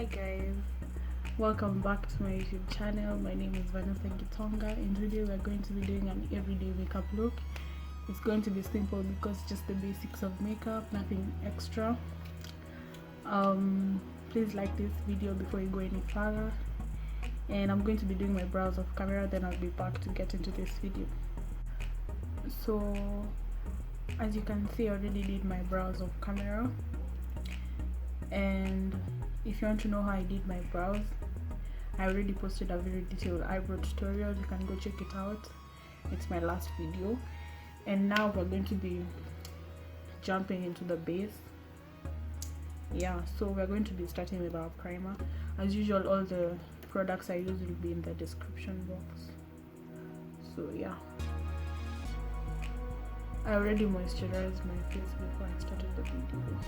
Hi guys, welcome back to my YouTube channel. My name is Vanessa Gitonga, and today we're going to be doing an everyday makeup look. It's going to be simple because just the basics of makeup, nothing extra. Please like this video before you go any further, and I'm going to be doing my brows off camera, then I'll be back to get into this video. So as you can see, I already did my brows off camera, and if you want to know how I did my brows, I already posted a very detailed eyebrow tutorial. You can go check it out. It's my last video. And now we're going to be jumping into the base. So we're going to be starting with our primer. As usual, all the products I use will be in the description box. So yeah, I already moisturized my face before I started the video.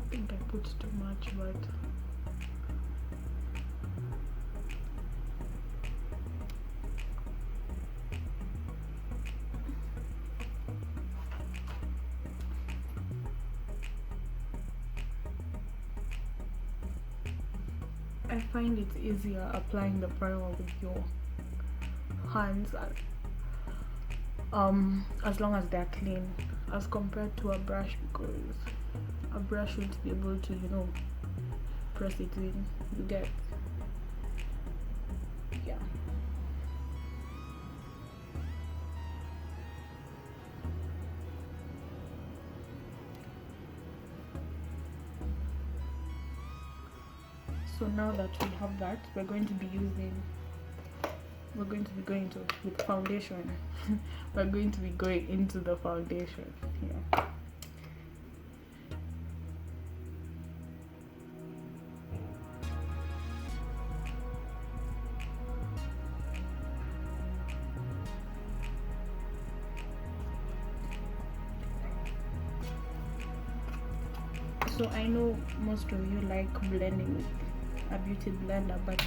I think I put too much, but I find it's easier applying the primer with your hands, as long as they're clean, as compared to a brush, because a brush won't be able to, press it in. You get? Yeah. So now that we have that, we're going to be going to with foundation. We're going to be going into the foundation here. So I know most of you like blending with a beauty blender, but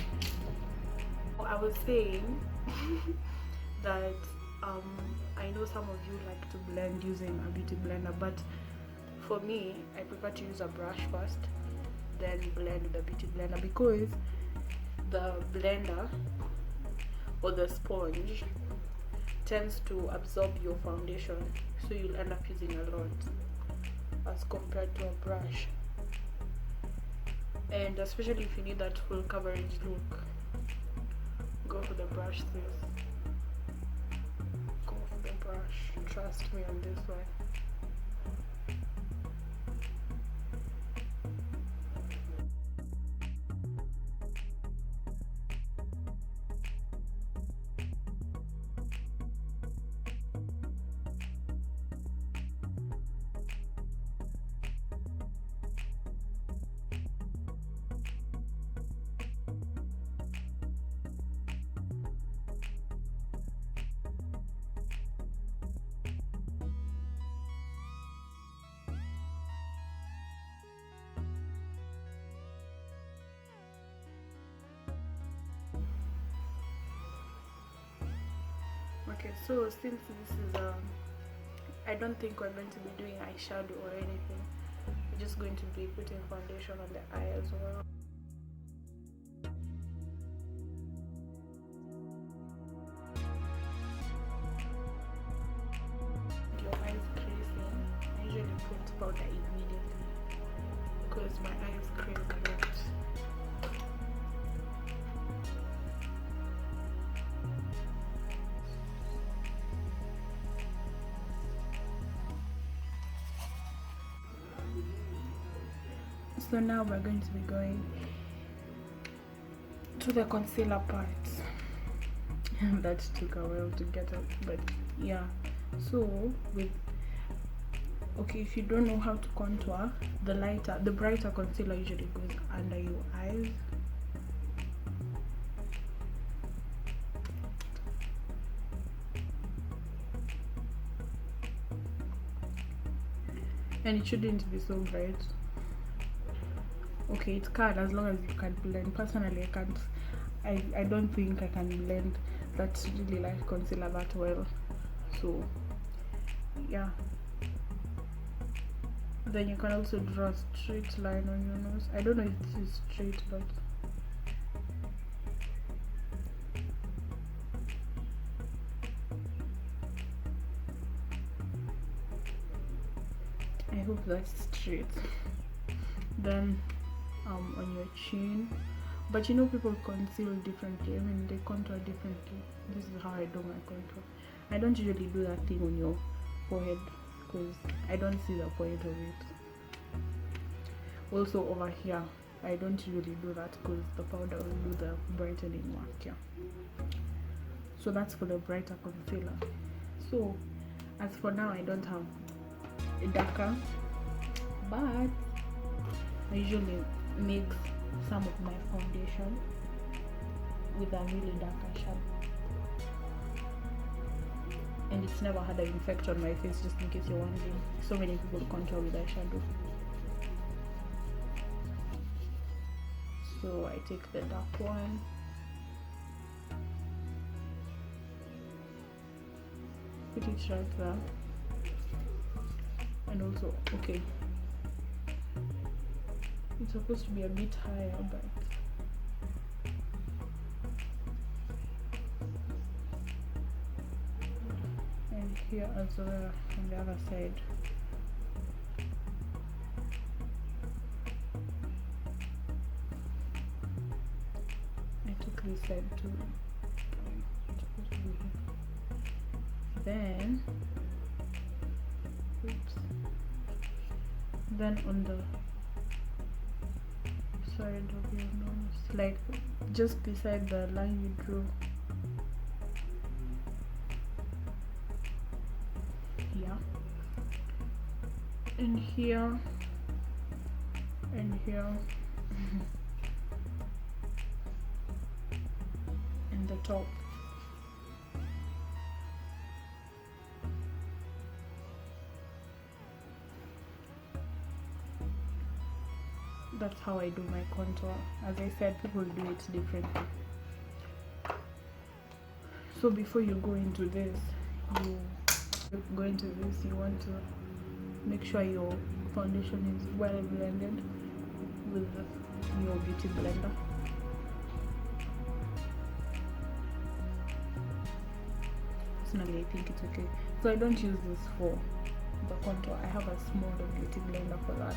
I was saying that I know some of you like to blend using a beauty blender, but for me, I prefer to use a brush first, then blend with the beauty blender, because the blender or the sponge tends to absorb your foundation, so you'll end up using a lot as compared to a brush. And especially if you need that full coverage look, go for the brush, sis. Go for the brush. Trust me on this one. Okay, so since this is I don't think we're going to be doing eyeshadow or anything. We're just going to be putting foundation on the eye as well. Your eyes creasing, I usually put powder immediately because my eyes crease a lot. So now we're going to be going to the concealer part. That took a while to get up, but yeah. So if you don't know how to contour, the brighter concealer usually goes under your eyes. And it shouldn't be so bright. Okay, it can, as long as you can blend. Personally, I can't. I don't think I can blend that really light concealer that well. So yeah. Then you can also draw a straight line on your nose. I don't know if this is straight, but I hope that's straight. Then on your chin, but you know, people conceal differently. I mean, they contour differently. This is how I do my contour. I don't usually do that thing on your forehead because I don't see the point of it. Also over here, I don't usually do that because the powder will do the brightening work. Yeah, so that's for the brighter concealer. So as for now, I don't have a darker, but I usually mix some of my foundation with a really dark eyeshadow, and it's never had an effect on my face, just in case you're wondering. So many people contour with eyeshadow. So I take the dark one, put it right there, and also, okay, it's supposed to be a bit higher, but and here as well on the other side. I took this side too. Then, oops. Then on the side of your nose, like just beside the line you drew here, and here, and here, and the top. That's how I do my contour. As I said, people do it differently. So before you go into this, you want to make sure your foundation is well blended with your beauty blender. Personally, I think it's okay. So I don't use this for the contour. I have a smaller beauty blender for that.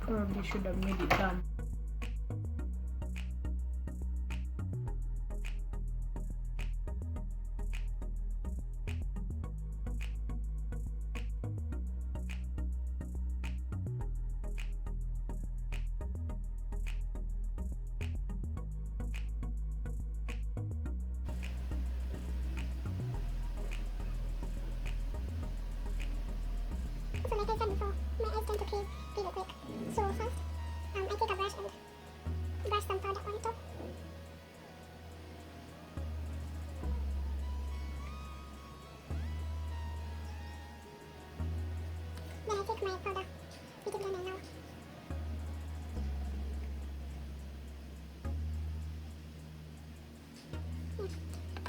Probably should have made it done. So like I said before, my eyes tend to clear really quick. So first, I take a brush and brush some powder on top. Then I take my powder, beauty blender now. Yeah.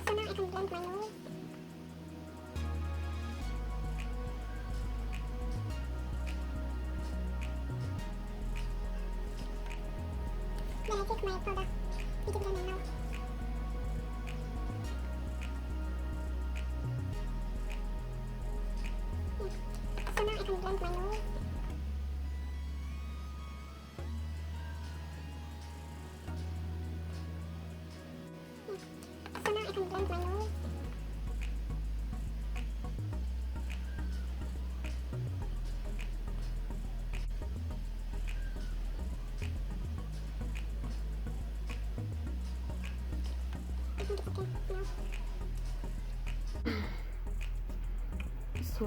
So now I can blend my nose. Then I take my powder, beauty blender now. Yeah. So now I can blend my nose. So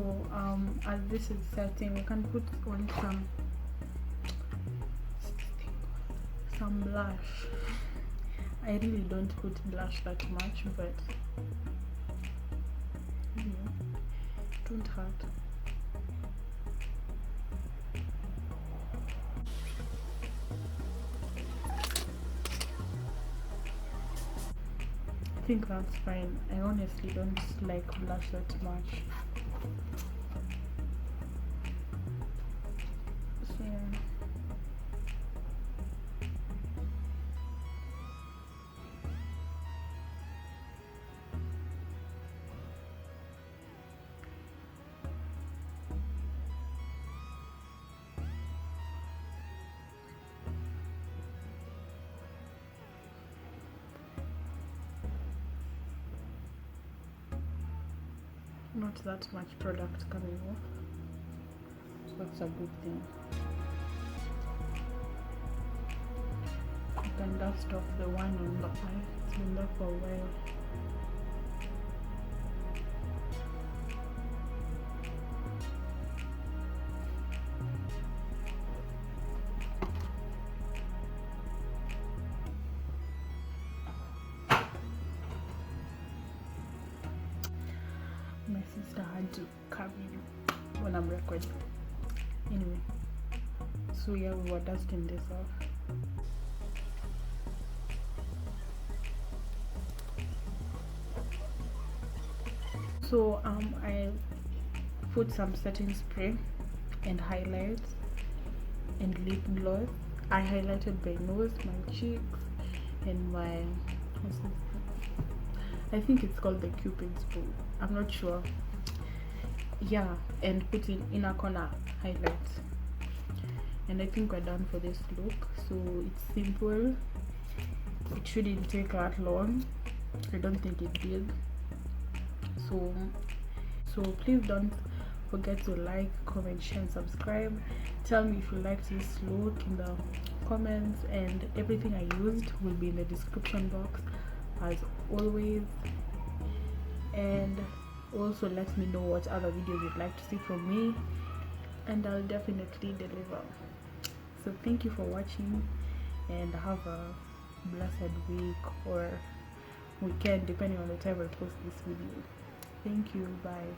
as this is setting, we can put on some blush. I really don't put blush that much, but don't hurt. I think that's fine. I honestly don't like blush that much. So yeah. Not that much product coming off, so that's a good thing. You can dust off the one on the eye. It's been there for a while. My sister had to come in when I'm recording. Anyway, so yeah, we were dusting this off. So I put some setting spray and highlights and lip gloss. I highlighted my nose, my cheeks, and my, what's this? I think it's called the Cupid's bow. I'm not sure. Yeah, and put in inner corner highlights. And I think we're done for this look. So it's simple. It shouldn't take that long. I don't think it did. So please don't forget to like, comment, share, and subscribe. Tell me if you liked this look in the comments, and everything I used will be in the description box as always. And also let me know what other videos you'd like to see from me, and I'll definitely deliver. So thank you for watching, and have a blessed week or weekend depending on the time I post this video. Thank you. Bye.